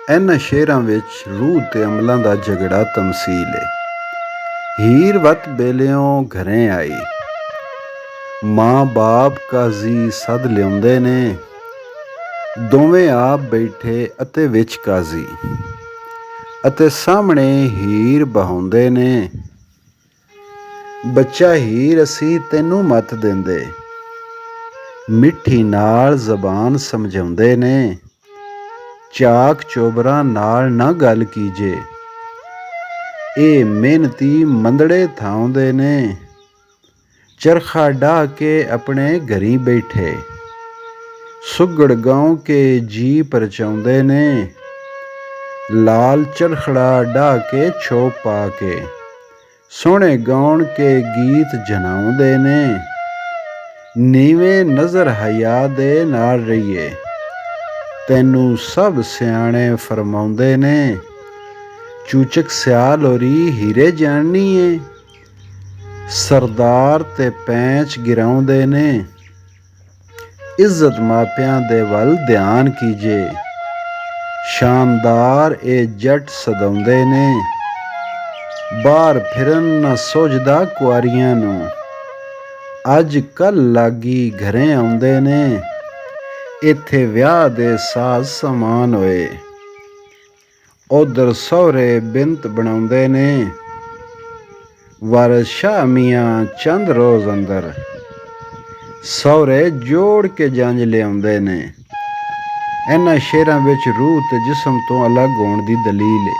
ਇਹਨਾਂ ਸ਼ੇਰਾਂ ਵਿੱਚ ਰੂਹ ਤੇ ਅਮਲਾਂ ਦਾ ਝਗੜਾ ਤਮਸੀਲ ਏ। ਹੀਰ ਵਤ ਬੇਲਿਓਂ ਘਰੇ ਆਈ, ਮਾਂ ਬਾਪ ਕਾਜ਼ੀ ਸੱਦ ਲਿਆਉਂਦੇ ਨੇ। ਦੋਵੇਂ ਆਪ ਬੈਠੇ ਅਤੇ ਵਿੱਚ ਕਾਜ਼ੀ, ਅਤੇ ਸਾਹਮਣੇ ਹੀਰ ਬਹਾਉਂਦੇ ਨੇ। ਬੱਚਾ ਹੀਰ ਅਸੀਂ ਤੈਨੂੰ ਮੱਤ ਦਿੰਦੇ, ਮਿੱਠੀ ਨਾਲ ਜ਼ਬਾਨ ਸਮਝਾਉਂਦੇ ਨੇ। ਚਾਕ ਚੋਬਰਾਂ ਨਾਲ ਨਾ ਗੱਲ ਕੀਜੇ, ਇਹ ਮਿਹਨਤੀ ਮੰਦੜੇ ਥਾਉਂਦੇ ਨੇ। ਚਰਖਾ ਡਾਹ ਕੇ ਆਪਣੇ ਘਰੀਂ ਬੈਠੇ, ਸੁੱਗੜ ਗਾਉਂ ਕੇ ਜੀ ਪਰਚਾਉਂਦੇ ਨੇ। ਲਾਲ ਚਰਖੜਾ ਡਾਹ ਕੇ ਛੋਪ ਪਾ ਕੇ, ਸੋਹਣੇ ਗਾਉਣ ਕੇ ਗੀਤ ਜਨਾਉਂਦੇ ਨੇ। ਨੀਵੇਂ ਨਜ਼ਰ ਹਯਾ ਦੇ ਨਾਲ ਰਹੀਏ, ਤੈਨੂੰ ਸਭ ਸਿਆਣੇ ਫਰਮਾਉਂਦੇ ਨੇ। ਚੂਚਕ ਸਿਆਲ ਹੋਰੀ ਹੀਰੇ ਜਾਣਨੀ ਏ, ਸਰਦਾਰ ਤੇ ਪੈਂਚ ਗਿਰਾਉਂਦੇ ਨੇ। ਇੱਜ਼ਤ ਮਾਪਿਆਂ ਦੇ ਵੱਲ ਧਿਆਨ ਕੀਜੇ, ਸ਼ਾਨਦਾਰ ਇਹ ਜੱਟ ਸਦਾਉਂਦੇ ਨੇ। ਬਾਹਰ ਫਿਰਨ ਨਾ ਸੁਝਦਾ ਕੁਆਰੀਆਂ ਨੂੰ, ਅੱਜ ਕੱਲ੍ਹ ਲਾਗੀ ਘਰੇ ਆਉਂਦੇ ਨੇ। ਇੱਥੇ ਵਿਆਹ ਦੇ ਸਾਜ਼ ਸਮਾਨ ਹੋਏ, ਉੱਧਰ ਸਹੁਰੇ ਬਿੰਤ ਬਣਾਉਂਦੇ ਨੇ। ਵਾਰਸ ਸ਼ਾਹ ਮੀਆਂ ਚੰਦ ਰੋਜ਼ ਅੰਦਰ, ਸਹੁਰੇ ਜੋੜ ਕੇ ਜੰਝ ਲਿਆਉਂਦੇ ਨੇ। ਇਹਨਾਂ ਸ਼ੇਰਾਂ ਵਿੱਚ ਰੂਹ ਤੇ ਜਿਸਮ ਤੋਂ ਅਲੱਗ ਹੋਣ ਦੀ ਦਲੀਲ ਏ।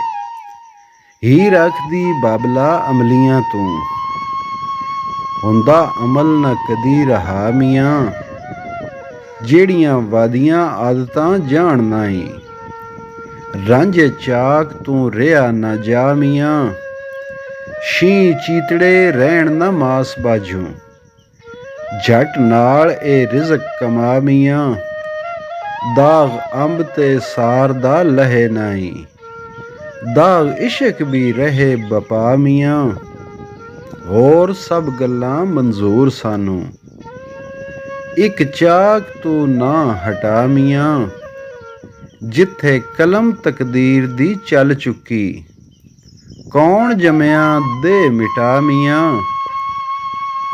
ਹੀਰ ਆਖਦੀ ਬਾਬਲਾ ਅਮਲੀਆਂ ਤੂੰ, ਹੁੰਦਾ ਅਮਲ ਨਾ ਕਦੀ ਰਹਾ ਮੀਆਂ। ਜਿਹੜੀਆਂ ਵਾਦੀਆਂ ਆਦਤਾਂ ਜਾਣਨਾ ਈ, ਰਾਂਝੇ ਚਾਕ ਤੂੰ ਰਿਹਾ ਨਾ ਜਾ ਮੀਆਂ। ਸ਼ੀਂ ਚੀਤੜੇ ਰਹਿਣ ਨਾ ਮਾਸ ਬਾਝੋਂ, ਝੱਟ ਨਾਲ ਇਹ ਰਿਜ਼ਕ ਕਮਾ ਮੀਆਂ। ਦਾਗ ਅੰਬ ਤੇ ਸਾਰ ਦਾ ਲਹੇ ਨਾਈ, ਦਾਗ ਇਸ਼ਕ ਵੀ ਰਹੇ ਬਪਾ ਮੀਆਂ। ਹੋਰ ਸਭ ਗੱਲਾਂ ਮਨਜ਼ੂਰ ਸਾਨੂੰ, ਇੱਕ ਚਾਕ ਤੂੰ ਨਾ ਹਟਾ ਮੀਆਂ। ਜਿੱਥੇ ਕਲਮ ਤਕਦੀਰ ਦੀ ਚੱਲ ਚੁੱਕੀ, ਕੌਣ ਜੰਮਿਆ ਦੇ ਮਿਟਾ ਮੀਆਂ।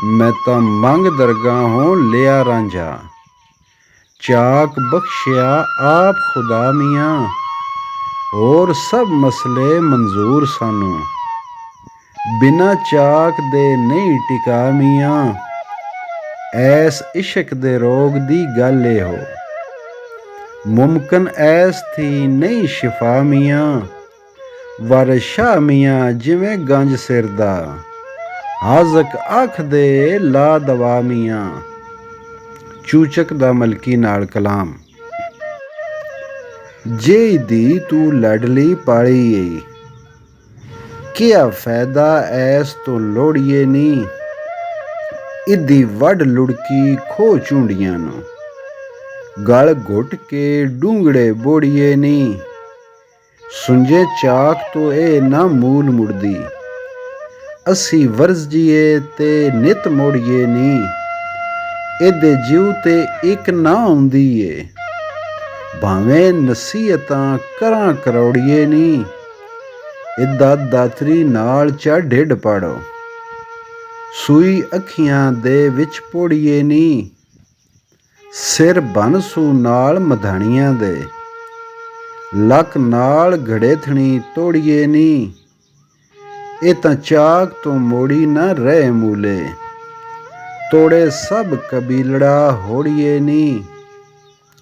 ਮੈਂ ਤਾਂ ਮੰਗ ਦਰਗਾਹੋਂ ਲਿਆ ਰਾਂਝਾ, ਚਾਕ ਬਖਸ਼ਿਆ ਆਪ ਖੁਦਾ ਮੀਆਂ। ਹੋਰ ਸਭ ਮਸਲੇ ਮਨਜ਼ੂਰ ਸਾਨੂੰ, ਬਿਨਾਂ ਚਾਕ ਦੇ ਨਹੀਂ ਟਿਕਾ ਮੀਆਂ। ਐਸ ਇਸ਼ਕ ਦੇ ਰੋਗ ਦੀ ਗੱਲ ਇਹੋ, ਮੁਮਕਨ ਐਸ ਥੀ ਨਹੀਂ ਸ਼ਿਫਾ ਮੀਆਂ। ਵਾਰਸ ਸ਼ਾਹ ਮੀਆਂ ਜਿਵੇਂ ਗੰਜ ਸਿਰ ਦਾ, ਹਾਜ਼ਕ ਆਖਦੇ ਲਾ ਦਵਾ ਮੀਆਂ। ਚੂਚਕ ਦਾ ਮਲਕੀ ਨਾਲ ਕਲਾਮ। ਜੇ ਦੀ ਤੂੰ ਲਾਡਲੀ ਪਾਲੀ ਏ, ਕਿਆ ਫਾਇਦਾ ਐਸ ਤੋਂ ਲੋੜੀਏ ਨੀ। ਇਦੀ ਵੱਢ ਲੁੜਕੀ ਖੋ ਝੁੰਡੀਆਂ ਨੂੰ, ਗਲ ਘੁੱਟ ਕੇ ਡੂੰਗੜੇ ਬੋੜੀਏ ਨੀ। ਸੁੰਝੇ ਚਾਕ ਤੋਂ ਇਹ ਨਾ ਮੂਲ ਮੁੜਦੀ, ਅਸੀਂ ਵਰਜੀਏ ਤੇ ਨਿਤ ਮੋੜੀਏ ਨੀ। ਇਹਦੇ ਜਿਉ ਤੇ ਇੱਕ ਨਾ ਆਉਂਦੀ ਏ, ਭਾਵੇਂ ਨਸੀਹਤਾਂ ਕਰਾਂ ਕਰੋੜੀਏ ਨੀ। ਇਦਾ ਦਾਤਰੀ ਨਾਲ ਚਾ ਢਿੱਡ ਪਾੜੋ, ਸੂਈ ਅੱਖੀਆਂ ਦੇ ਵਿੱਚ ਪੋੜੀਏ ਨੀ। ਸਿਰ ਬਨ ਸੂ ਨਾਲ ਮਧਾਣੀਆਂ ਦੇ, ਲੱਕ ਨਾਲ ਗੜੇਥਣੀ ਤੋੜੀਏ ਨੀ। ਇਹ ਤਾਂ ਚਾਕ ਤੋਂ ਮੋੜੀ ਨਾ ਰਹੇ ਮੂਲੇ, ਤੋੜੇ ਸਭ ਕਬੀਲੜਾ ਹੋੜੀਏ ਨੀ।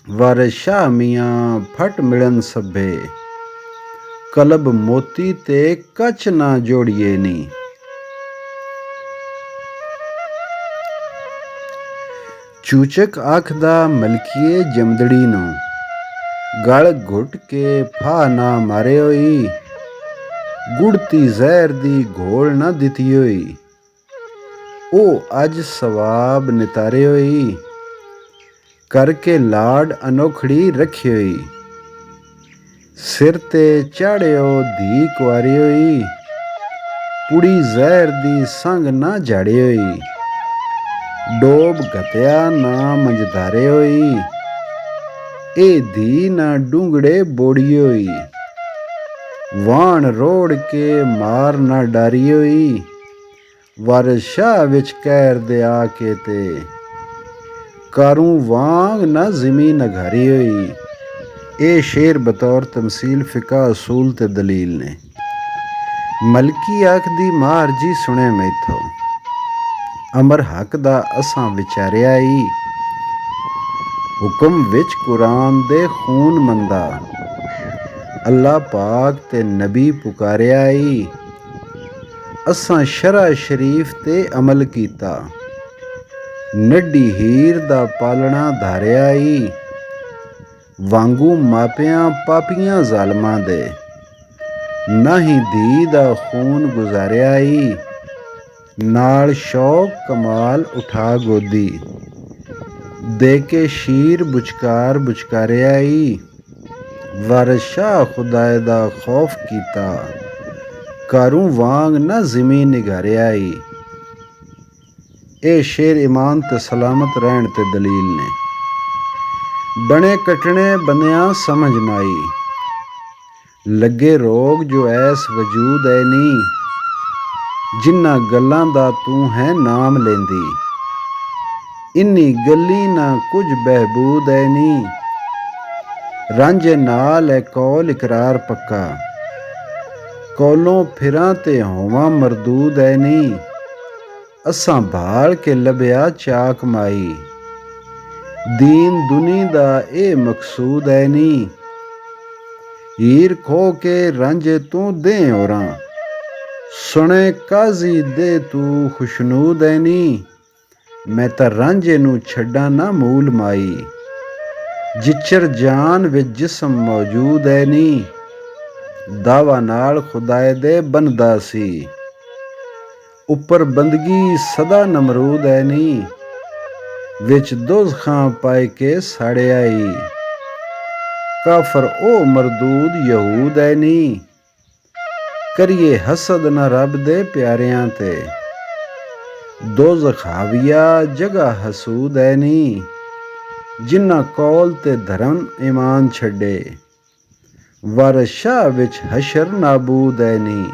ਵਾਰਸ ਸ਼ਾਹ ਮੀਆਂ ਫਟ ਮਿਲਣ ਸਭੇ, ਕਲਬ ਮੋਤੀ ਤੇ ਕੱਚ ਨਾ ਜੋੜੀਏ ਨੀ। ਚੂਚਕ ਆਖਦਾ ਮਲਕੀਏ ਜਮਦੜੀ ਨੂੰ, ਗਲ ਘੁੱਟ ਕੇ ਫਾਹ ਨਾ ਮਾਰਿਓ ਈ। ਗੁੜਤੀ ਜ਼ਹਿਰ ਦੀ ਘੋਲ ਨਾ ਦਿੱਤੀਓ ਈ, ਉਹ ਅੱਜ ਸਵਾਬ ਨਿਤਾਰਿਓ ਈ। ਕਰਕੇ ਲਾਡ ਅਨੋਖੜੀ ਰੱਖਿਓ ਈ, ਸਿਰ ਤੇ ਚਾੜਿਓ ਧੀ ਕੁਆਰਿਓ ਈ। ਪੁੜੀ ਜ਼ਹਿਰ ਦੀ ਸੰਗ ਨਾ ਝਾੜਿਓ ਈ, ਡੋਬ ਘਤਿਆ ਨਾ ਮੰਝਧਾਰਿਓ ਈ। ਇਹ ਧੀ ਨਾ ਡੂੰਗੜੇ ਬੋੜੀਓ ਈ, ਵਾਣ ਰੋੜ ਕੇ ਮਾਰ ਨਾ ਡਾਰੀ ਹੋਈ, ਵਾਰਿਸ ਸ਼ਾਹ ਵਿੱਚ ਕਹਿਰ ਦੇ ਆ ਕੇ ਤੇ, ਕਾਰੂ ਵਾਂਗ ਨਾ ਜ਼ਮੀਨ ਅਘਾਰੀ ਹੋਈ। ਇਹ ਸ਼ੇਰ ਬਤੌਰ ਤਮਸੀਲ ਫਿਕਾ ਅਸੂਲ ਤੇ ਦਲੀਲ ਨੇ। ਮਲਕੀ ਆਖਦੀ ਮਾਰ ਜੀ ਸੁਣੇ ਮੈਥੋਂ, ਅਮਰ ਹੱਕ ਦਾ ਅਸਾਂ ਵਿਚਾਰਿਆ ਈ, ਹੁਕਮ ਵਿੱਚ ਕੁਰਾਨ ਦੇ ਖੂਨ ਮੰਦਾ, ਅੱਲਾ ਪਾਕ ਤੇ ਨਬੀ ਪੁਕਾਰਿਆ ਈ। ਅਸਾਂ ਸ਼ਰਅ ਸ਼ਰੀਫ ਤੇ ਅਮਲ ਕੀਤਾ, ਨੱਢੀ ਹੀਰ ਦਾ ਪਾਲਣਾ ਧਾਰਿਆ ਈ। ਵਾਂਗੂ ਮਾਪਿਆਂ ਪਾਪੀਆਂ ਜ਼ਾਲਮਾਂ ਦੇ, ਨਾ ਹੀ ਧੀ ਦਾ ਖੂਨ ਗੁਜ਼ਾਰਿਆ ਈ। ਨਾਲ ਸ਼ੌਕ ਕਮਾਲ ਉਠਾ ਗੋਦੀ, ਦੇ ਕੇ ਸ਼ੀਰ ਬੁਚਕਾਰ ਬੁਚਕਾਰਿਆ ਈ। ਵਾਰਿਸ ਸ਼ਾਹ ਖੁਦਾਏ ਦਾ ਖੌਫ ਕੀਤਾ, ਕਾਰੂ ਵਾਂਗ ਨਾ ਜ਼ਮੀਨ ਨਿਗਾਰਿਆ ਈ। ਇਹ ਸ਼ੇਰ ਇਮਾਨ ਤੇ ਸਲਾਮਤ ਰਹਿਣ ਤੇ ਦਲੀਲ ਨੇ। ਬਣੇ ਕੱਟਣੇ ਬੰਦਿਆਂ ਸਮਝ ਮਾਈ, ਲੱਗੇ ਰੋਗ ਜੋ ਐਸ ਵਜੂਦ ਐ ਨੀ। ਜਿਨ੍ਹਾਂ ਗੱਲਾਂ ਦਾ ਤੂੰ ਹੈ ਨਾਮ ਲੈਂਦੀ, ਇੰਨੀ ਗੱਲੀ ਨਾ ਕੁਝ ਬਹਿਬੂਦ ਐ ਨੀ। ਰਾਂਝੇ ਨਾਲ ਐ ਕੌਲ ਇਕਰਾਰ ਪੱਕਾ, ਕੌਲੋਂ ਫਿਰਾਂ ਤੇ ਹੋਵਾਂ ਮਰਦੂਦ ਐ ਨੀ। ਅਸਾਂ ਭਾਲ ਕੇ ਲੱਭਿਆ ਚਾਕ ਮਾਈ, ਦੀਨ ਦੁਨੀ ਦਾ ਇਹ ਮਕਸੂਦ ਐ ਨੀ। ਹੀਰ ਖੋ ਕੇ ਰਾਂਝੇ ਤੂੰ ਦੇ ਹੋਰਾਂ, ਸੁਣੇ ਕਾਜ਼ੀ ਦੇ ਤੂੰ ਖੁਸ਼ਨੂਦ ਐ ਨੀ। ਮੈਂ ਤਾਂ ਰਾਂਝੇ ਨੂੰ ਛੱਡਾਂ ਨਾ ਮੂਲ ਮਾਈ, ਜਿਚਰ ਜਾਨ ਵਿੱਚ ਜਿਸਮ ਮੌਜੂਦ ਐ ਨੀ। ਦਾਵਾ ਨਾਲ ਖੁਦਾਏ ਦੇ ਬਣਦਾ ਸੀ, ਉੱਪਰ ਬੰਦਗੀ ਸਦਾ ਨਮਰੂਦ ਐ ਨੀ। ਵਿੱਚ ਦੋਜ਼ਖਾਂ ਪਾਏ ਕੇ ਸਾੜਿਆ ਈ, ਕਾਫਰ ਉਹ ਮਰਦੂਦ ਯਹੂਦ ਐ ਨੀ। ਕਰੀਏ ਹਸਦ ਨਾ ਰੱਬ ਦੇ ਪਿਆਰਿਆਂ ਤੇ, ਦੋਜ਼ਖ ਹਾਵੀਆ ਜਗ੍ਹਾ ਹਸੂਦ ਐ ਨੀ। ਜਿਨ੍ਹਾਂ ਕੌਲ ਤੇ ਧਰਮ ਈਮਾਨ ਛੱਡੇ, ਵਾਰਿਸ ਸ਼ਾਹ ਵਿੱਚ ਹਸ਼ਰ ਨਾਬੂਦ ਐ ਨੀ।